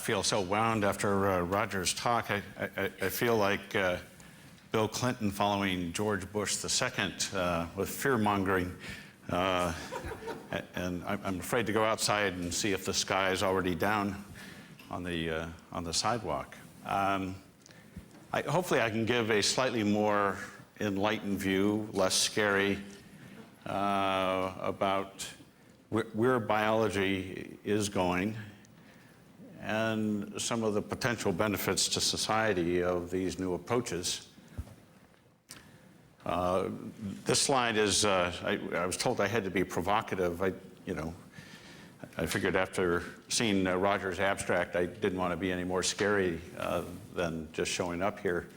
feel so wound after Roger's talk. I feel like Bill Clinton following George Bush II with fear-mongering. And I'm afraid to go outside and see if the sky is already down on the sidewalk. Hopefully I can give a slightly more enlightened view, less scary, about where biology is going and some of the potential benefits to society of these new approaches. This slide is, I was told I had to be provocative. I figured after seeing Roger's abstract, I didn't want to be any more scary than just showing up here.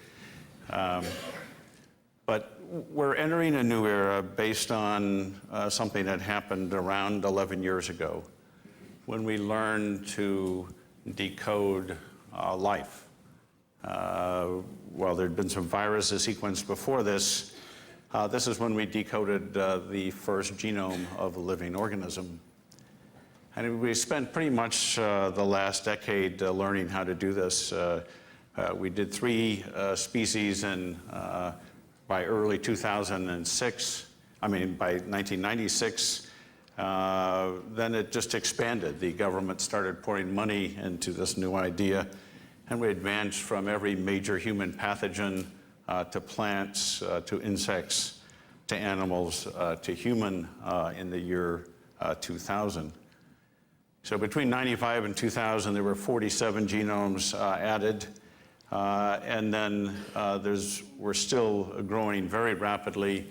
But we're entering a new era based on something that happened around 11 years ago when we learned to decode life. While there had been some viruses sequenced before this, this is when we decoded the first genome of a living organism. And we spent pretty much the last decade learning how to do this. We did 3 species by early 2006, by 1996. Then it just expanded. The government started pouring money into this new idea, and we advanced from every major human pathogen to plants, to insects, to animals, to human in the year 2000. So between 95 and 2000, there were 47 genomes added. And then we're still growing very rapidly.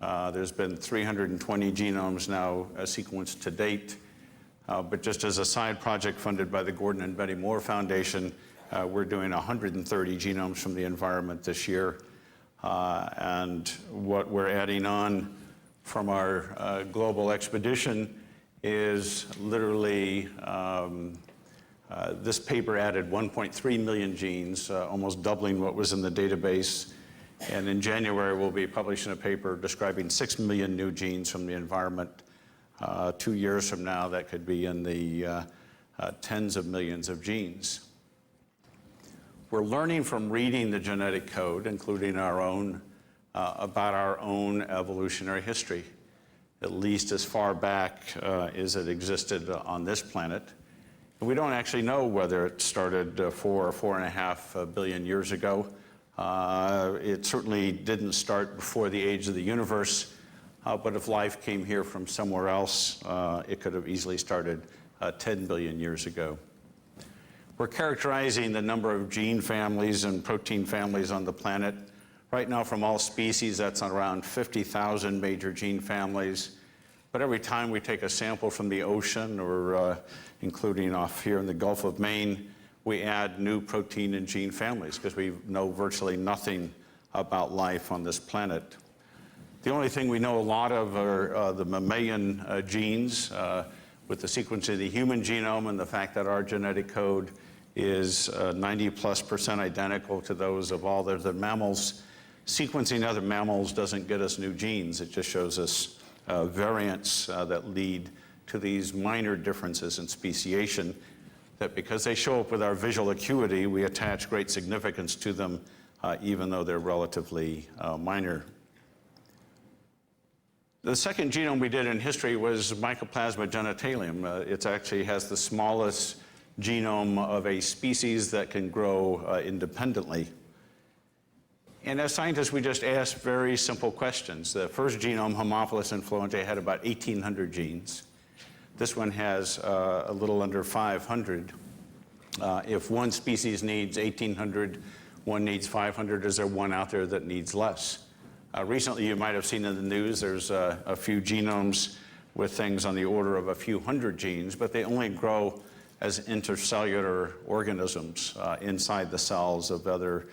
There's been 320 genomes now sequenced to date. But just as a side project funded by the Gordon and Betty Moore Foundation, we're doing 130 genomes from the environment this year. And what we're adding on from our global expedition is literally, this paper added 1.3 million genes, almost doubling what was in the database. And in January, we'll be publishing a paper describing 6 million new genes from the environment. 2 years from now, that could be in the tens of millions of genes. We're learning from reading the genetic code, including our own, about our own evolutionary history, at least as far back as it existed on this planet. And we don't actually know whether it started 4 or 4.5 billion years ago. It certainly didn't start before the age of the universe, but if life came here from somewhere else, it could have easily started 10 billion years ago. We're characterizing the number of gene families and protein families on the planet. Right now, from all species, that's around 50,000 major gene families. But every time we take a sample from the ocean, or including off here in the Gulf of Maine, we add new protein and gene families because we know virtually nothing about life on this planet. The only thing we know a lot of are the mammalian genes, with the sequence of the human genome and the fact that our genetic code is 90+% identical to those of all the other mammals. Sequencing other mammals doesn't get us new genes. It just shows us variants that lead to these minor differences in speciation that, because they show up with our visual acuity, we attach great significance to them, even though they're relatively minor. The second genome we did in history was Mycoplasma Genitalium. It actually has the smallest genome of a species that can grow independently. And as scientists, we just asked very simple questions. The first genome, Haemophilus influenzae, had about 1,800 genes. This one has a little under 500. If one species needs 1,800, one needs 500, is there one out there that needs less? Recently, you might have seen in the news, there's a few genomes with things on the order of a few hundred genes, but they only grow as intercellular organisms inside the cells of other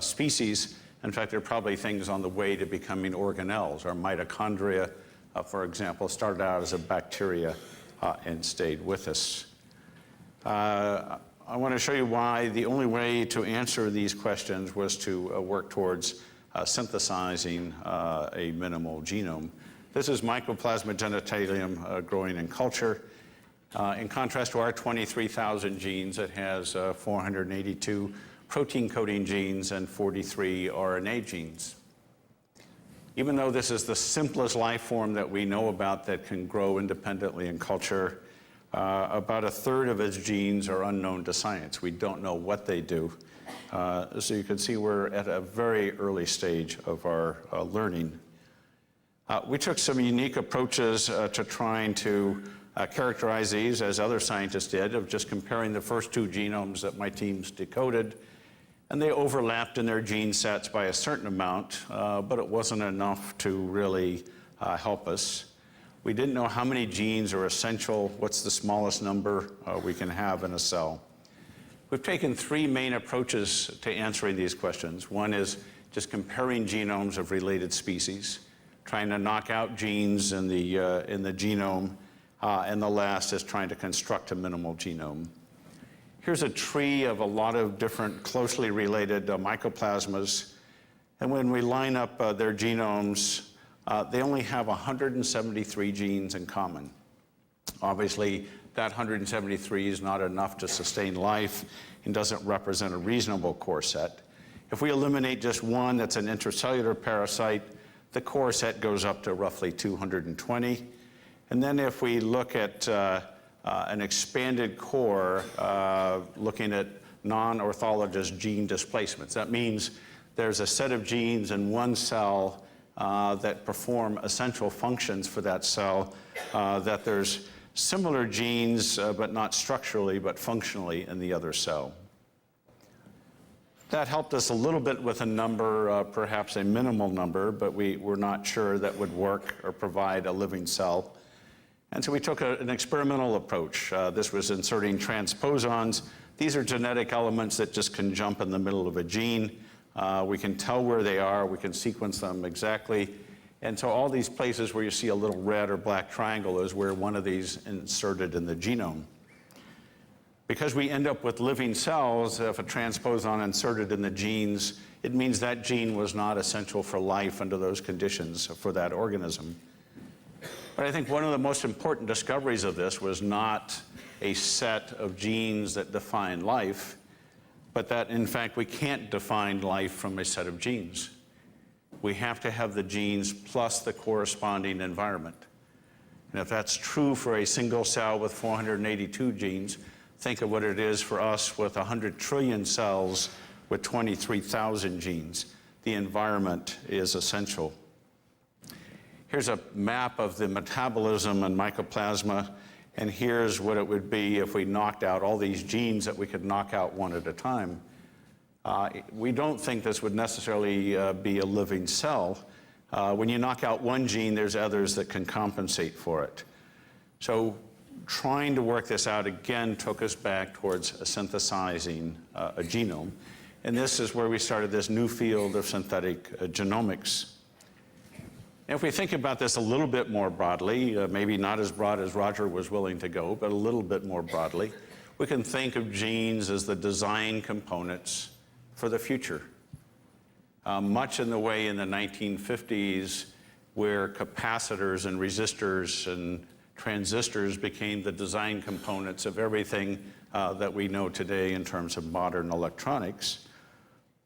species. In fact, there are probably things on the way to becoming organelles. Our mitochondria, for example, started out as a bacteria and stayed with us. I want to show you why the only way to answer these questions was to work towards synthesizing a minimal genome. This is Mycoplasma genitalium growing in culture. In contrast to our 23,000 genes, it has 482 protein coding genes and 43 RNA genes. Even though this is the simplest life form that we know about that can grow independently in culture, about a third of its genes are unknown to science. We don't know what they do. So you can see we're at a very early stage of our learning. We took some unique approaches to trying to characterize these, as other scientists did, of just comparing the first two genomes that my teams decoded, and they overlapped in their gene sets by a certain amount, but it wasn't enough to really help us. We didn't know how many genes are essential, what's the smallest number we can have in a cell. We've taken three main approaches to answering these questions. One is just comparing genomes of related species, trying to knock out genes in the genome, and the last is trying to construct a minimal genome. Here's a tree of a lot of different closely related mycoplasmas, and when we line up their genomes, they only have 173 genes in common. Obviously, that 173 is not enough to sustain life and doesn't represent a reasonable core set. If we eliminate just one that's an intracellular parasite, the core set goes up to roughly 220. And then if we look at an expanded core, looking at non-orthologous gene displacements, that means there's a set of genes in one cell that perform essential functions for that cell, that there's similar genes, but not structurally, but functionally in the other cell. That helped us a little bit with a number, perhaps a minimal number, but we were not sure that would work or provide a living cell. And so we took an experimental approach. This was inserting transposons. These are genetic elements that just can jump in the middle of a gene. We can tell where they are, we can sequence them exactly. And so all these places where you see a little red or black triangle is where one of these inserted in the genome. Because we end up with living cells, if a transposon inserted in the genes, it means that gene was not essential for life under those conditions for that organism. But I think one of the most important discoveries of this was not a set of genes that define life, but that in fact we can't define life from a set of genes. We have to have the genes plus the corresponding environment. And if that's true for a single cell with 482 genes, think of what it is for us with 100 trillion cells with 23,000 genes. The environment is essential. Here's a map of the metabolism in mycoplasma, and here's what it would be if we knocked out all these genes that we could knock out one at a time. We don't think this would necessarily be a living cell. When you knock out one gene, there's others that can compensate for it. So trying to work this out again took us back towards synthesizing a genome. And this is where we started this new field of synthetic genomics. And if we think about this a little bit more broadly, maybe not as broad as Roger was willing to go, but a little bit more broadly, we can think of genes as the design components for the future. Much in the way in the 1950s, where capacitors and resistors and transistors became the design components of everything that we know today in terms of modern electronics.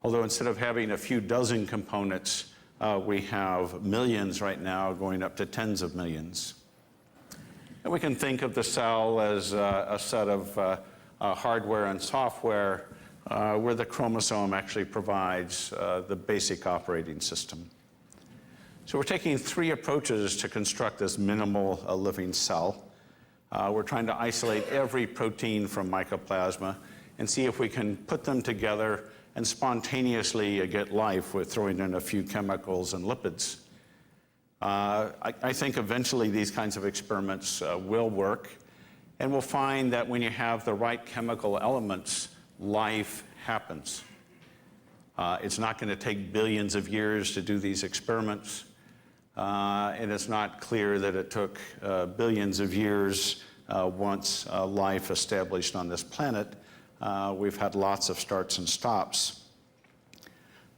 Although instead of having a few dozen components, we have millions right now, going up to tens of millions. And we can think of the cell as a set of hardware and software where the chromosome actually provides the basic operating system. So we're taking three approaches to construct this minimal living cell. We're trying to isolate every protein from mycoplasma and see if we can put them together and spontaneously get life with throwing in a few chemicals and lipids. I think eventually these kinds of experiments will work, and we'll find that when you have the right chemical elements, life happens. It's not going to take billions of years to do these experiments, and it's not clear that it took billions of years once life established on this planet. We've had lots of starts and stops.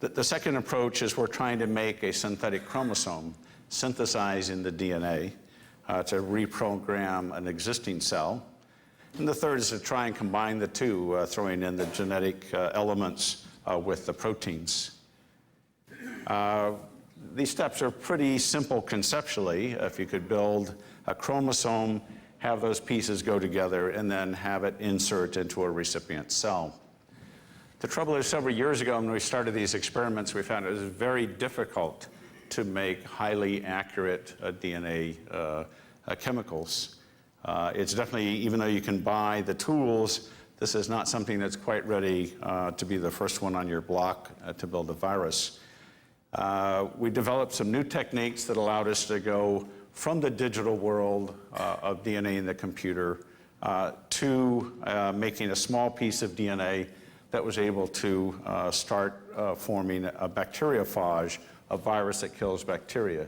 The second approach is we're trying to make a synthetic chromosome, synthesizing the DNA to reprogram an existing cell. And the third is to try and combine the two, throwing in the genetic elements with the proteins. These steps are pretty simple conceptually. If you could build a chromosome, have those pieces go together, and then have it insert into a recipient cell. The trouble is, several years ago when we started these experiments, we found it was very difficult to make highly accurate DNA chemicals. It's definitely, even though you can buy the tools, this is not something that's quite ready to be the first one on your block to build a virus. We developed some new techniques that allowed us to go from the digital world of DNA in the computer to making a small piece of DNA that was able to start forming a bacteriophage, a virus that kills bacteria.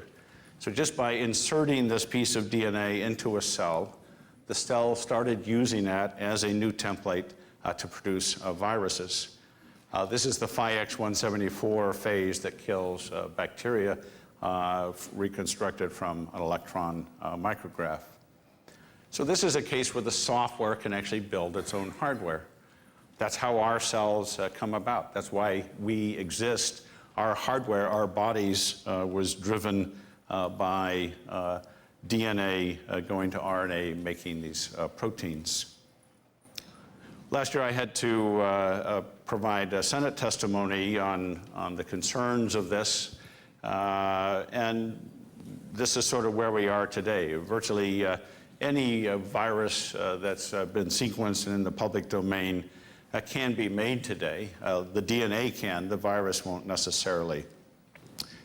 So just by inserting this piece of DNA into a cell, the cell started using that as a new template to produce viruses. This is the Phi-X174 phase that kills bacteria, reconstructed from an electron micrograph. So this is a case where the software can actually build its own hardware. That's how our cells come about. That's why we exist. Our hardware, our bodies, was driven by DNA going to RNA, making these proteins. Last year I had to provide a Senate testimony on the concerns of this, and this is sort of where we are today. Virtually any virus that's been sequenced in the public domain can be made today. The DNA can, the virus won't necessarily.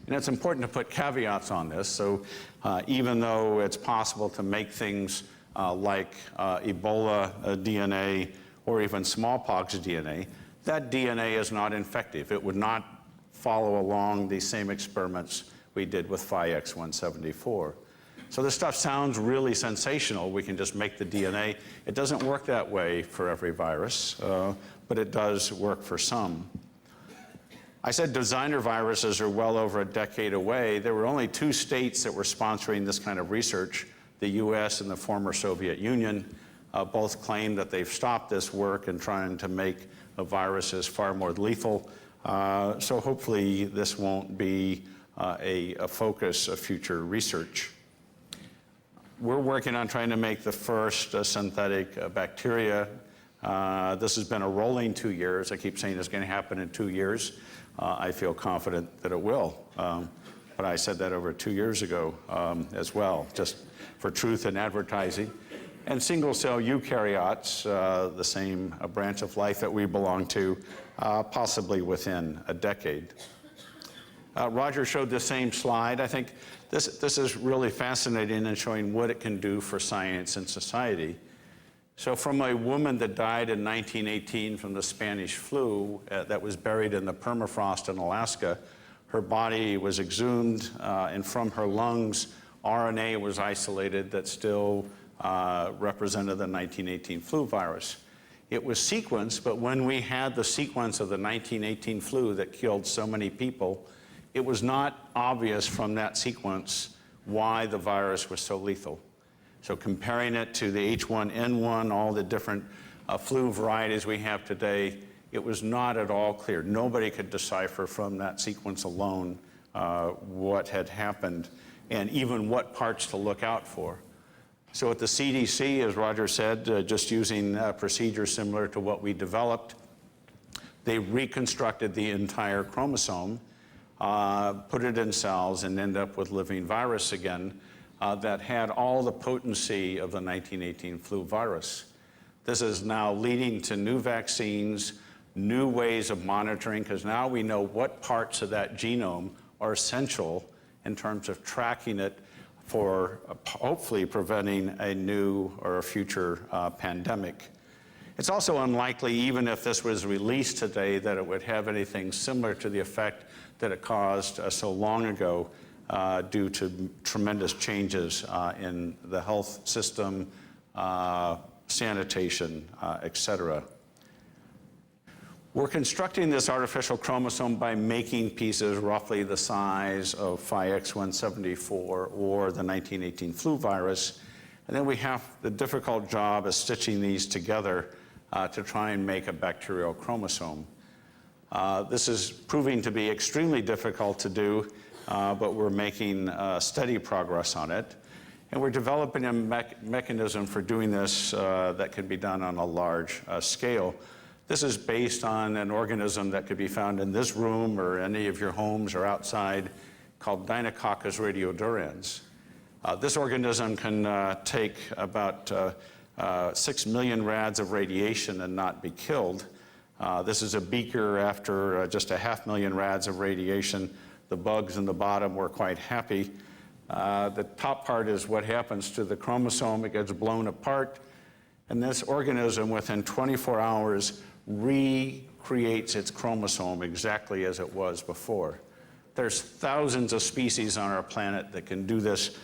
And it's important to put caveats on this. So even though it's possible to make things like Ebola DNA or even smallpox DNA, that DNA is not infective. It would not follow along the same experiments we did with Phi-X174. So this stuff sounds really sensational. We can just make the DNA. It doesn't work that way for every virus, but it does work for some. I said designer viruses are well over a decade away. There were only 2 states that were sponsoring this kind of research, the US and the former Soviet Union. Both claim that they've stopped this work and trying to make viruses far more lethal. So hopefully this won't be a focus of future research. We're working on trying to make the first synthetic bacteria. This has been a rolling 2 years. I keep saying it's going to happen in 2 years. I feel confident that it will. But I said that over 2 years ago as well, just for truth in advertising. And single-cell eukaryotes, the same branch of life that we belong to, possibly within a decade. Roger showed the same slide. I think this is really fascinating in showing what it can do for science and society. So from a woman that died in 1918 from the Spanish flu that was buried in the permafrost in Alaska, her body was exhumed, and from her lungs, RNA was isolated that still represented the 1918 flu virus. It was sequenced, but when we had the sequence of the 1918 flu that killed so many people, it was not obvious from that sequence why the virus was so lethal. So comparing it to the H1N1, all the different flu varieties we have today, it was not at all clear. Nobody could decipher from that sequence alone what had happened and even what parts to look out for. So at the CDC, as Roger said, just using a procedure similar to what we developed, they reconstructed the entire chromosome, put it in cells, and end up with living virus again that had all the potency of the 1918 flu virus. This is now leading to new vaccines, new ways of monitoring, because now we know what parts of that genome are essential in terms of tracking it for hopefully preventing a new or a future pandemic. It's also unlikely, even if this was released today, that it would have anything similar to the effect that it caused so long ago due to tremendous changes in the health system, sanitation, et cetera. We're constructing this artificial chromosome by making pieces roughly the size of Phi-X174 or the 1918 flu virus. And then we have the difficult job of stitching these together to try and make a bacterial chromosome. This is proving to be extremely difficult to do, but we're making steady progress on it. And we're developing a mechanism for doing this that can be done on a large scale. This is based on an organism that could be found in this room or any of your homes or outside called Deinococcus radiodurans. This organism can take about 6 million rads of radiation and not be killed. This is a beaker after just 500,000 rads of radiation. The bugs in the bottom were quite happy. The top part is what happens to the chromosome. It gets blown apart, and this organism within 24 hours recreates its chromosome exactly as it was before. There's thousands of species on our planet that can do this.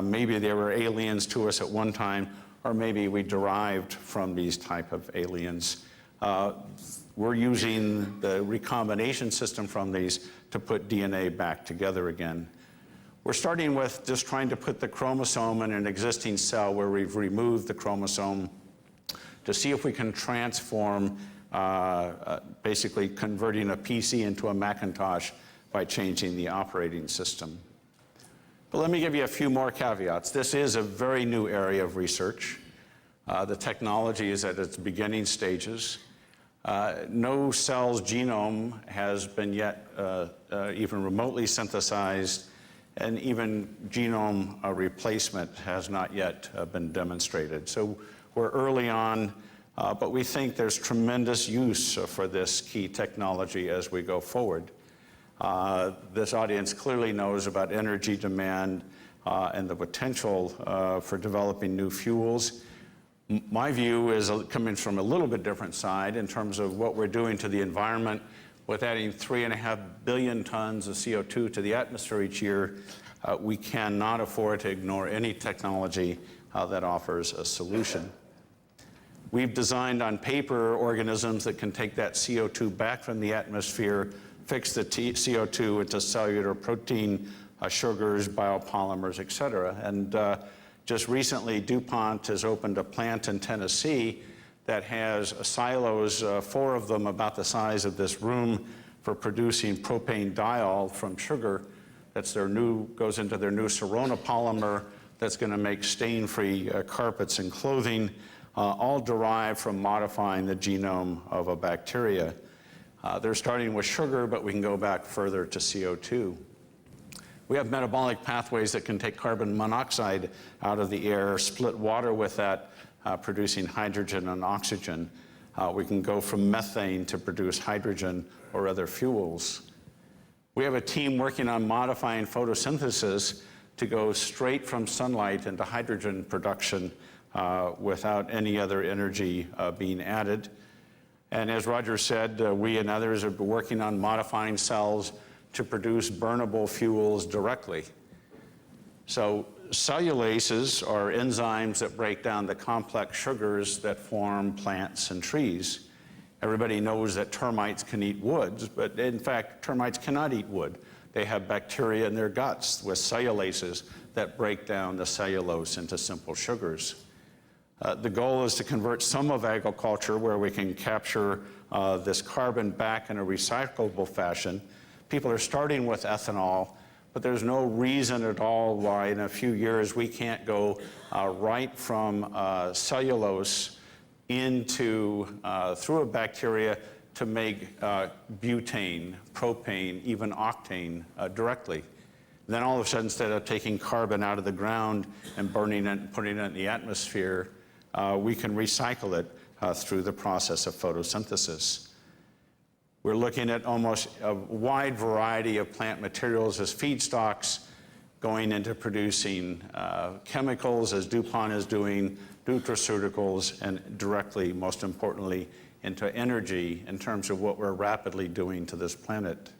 Maybe they were aliens to us at one time, or maybe we derived from these type of aliens. We're using the recombination system from these to put DNA back together again. We're starting with just trying to put the chromosome in an existing cell where we've removed the chromosome to see if we can transform, basically converting a PC into a Macintosh by changing the operating system. But let me give you a few more caveats. This is a very new area of research. The technology is at its beginning stages. No cell's genome has been yet even remotely synthesized, and even genome replacement has not yet been demonstrated. So we're early on, but we think there's tremendous use for this key technology as we go forward. This audience clearly knows about energy demand and the potential for developing new fuels. My view is coming from a little bit different side in terms of what we're doing to the environment. With adding 3.5 billion tons of CO2 to the atmosphere each year, we cannot afford to ignore any technology that offers a solution. We've designed on paper organisms that can take that CO2 back from the atmosphere, fix the CO2 into cellular protein, sugars, biopolymers, et cetera. And just recently, DuPont has opened a plant in Tennessee that has silos, 4 of them about the size of this room, for producing propane diol from sugar. That's goes into their new Sorona polymer that's going to make stain-free carpets and clothing, all derived from modifying the genome of a bacteria. They're starting with sugar, but we can go back further to CO2. We have metabolic pathways that can take carbon monoxide out of the air, split water with that, producing hydrogen and oxygen. We can go from methane to produce hydrogen or other fuels. We have a team working on modifying photosynthesis to go straight from sunlight into hydrogen production without any other energy being added. And as Roger said, we and others are working on modifying cells to produce burnable fuels directly. So cellulases are enzymes that break down the complex sugars that form plants and trees. Everybody knows that termites can eat wood, but in fact, termites cannot eat wood. They have bacteria in their guts with cellulases that break down the cellulose into simple sugars. The goal is to convert some of agriculture where we can capture this carbon back in a recyclable fashion. People are starting with ethanol, but there's no reason at all why in a few years we can't go right from cellulose into, through a bacteria to make butane, propane, even octane directly. Then all of a sudden, instead of taking carbon out of the ground and burning it and putting it in the atmosphere, we can recycle it through the process of photosynthesis. We're looking at almost a wide variety of plant materials as feedstocks, going into producing chemicals, as DuPont is doing, nutraceuticals, and directly, most importantly, into energy in terms of what we're rapidly doing to this planet.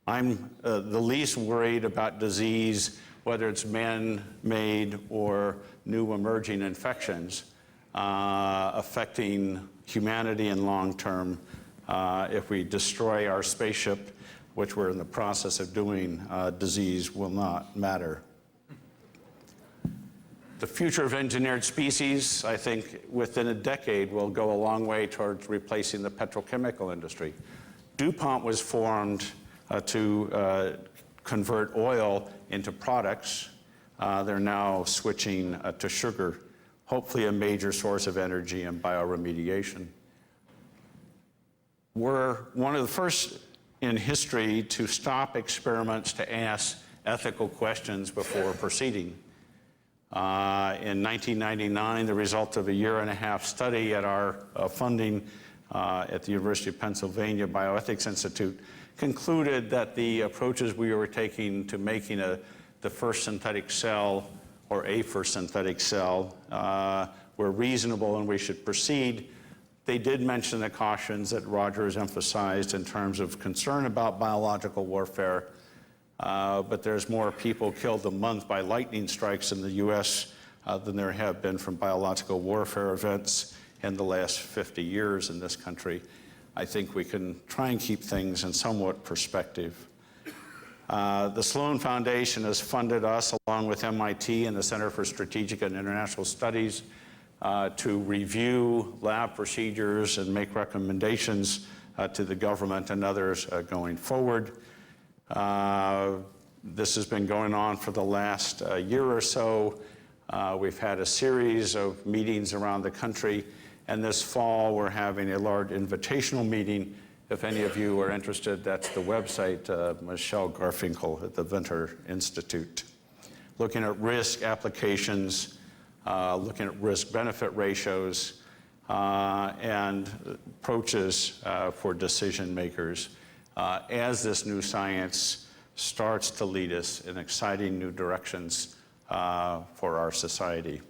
I'm the least worried about disease, whether it's man-made or new emerging infections affecting humanity in long term. If we destroy our spaceship, which we're in the process of doing, disease will not matter. The future of engineered species, I think, within a decade will go a long way towards replacing the petrochemical industry. DuPont was formed to convert oil into products. They're now switching to sugar, hopefully a major source of energy and bioremediation. We're one of the first in history to stop experiments to ask ethical questions before proceeding. In 1999, the result of a year-and-a-half study at our funding at the University of Pennsylvania Bioethics Institute concluded that the approaches we were taking to making the first synthetic cell, or a first synthetic cell, were reasonable and we should proceed. They did mention the cautions that Roger has emphasized in terms of concern about biological warfare, but there's more people killed a month by lightning strikes in the US than there have been from biological warfare events in the last 50 years in this country. I think we can try and keep things in somewhat perspective. The Sloan Foundation has funded us, along with MIT and the Center for Strategic and International Studies, to review lab procedures and make recommendations to the government and others going forward. This has been going on for the last year or so. We've had a series of meetings around the country, and this fall we're having a large invitational meeting. If any of you are interested, that's the website, Michelle Garfinkel at the Venter Institute. Looking at risk applications, looking at risk-benefit ratios, and approaches for decision makers as this new science starts to lead us in exciting new directions for our society.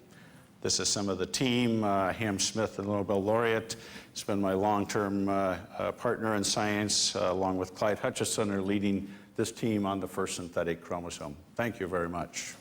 This is some of the team. Ham Smith, the Nobel laureate, has been my long-term partner in science, along with Clyde Hutchison, are leading this team on the first synthetic chromosome. Thank you very much.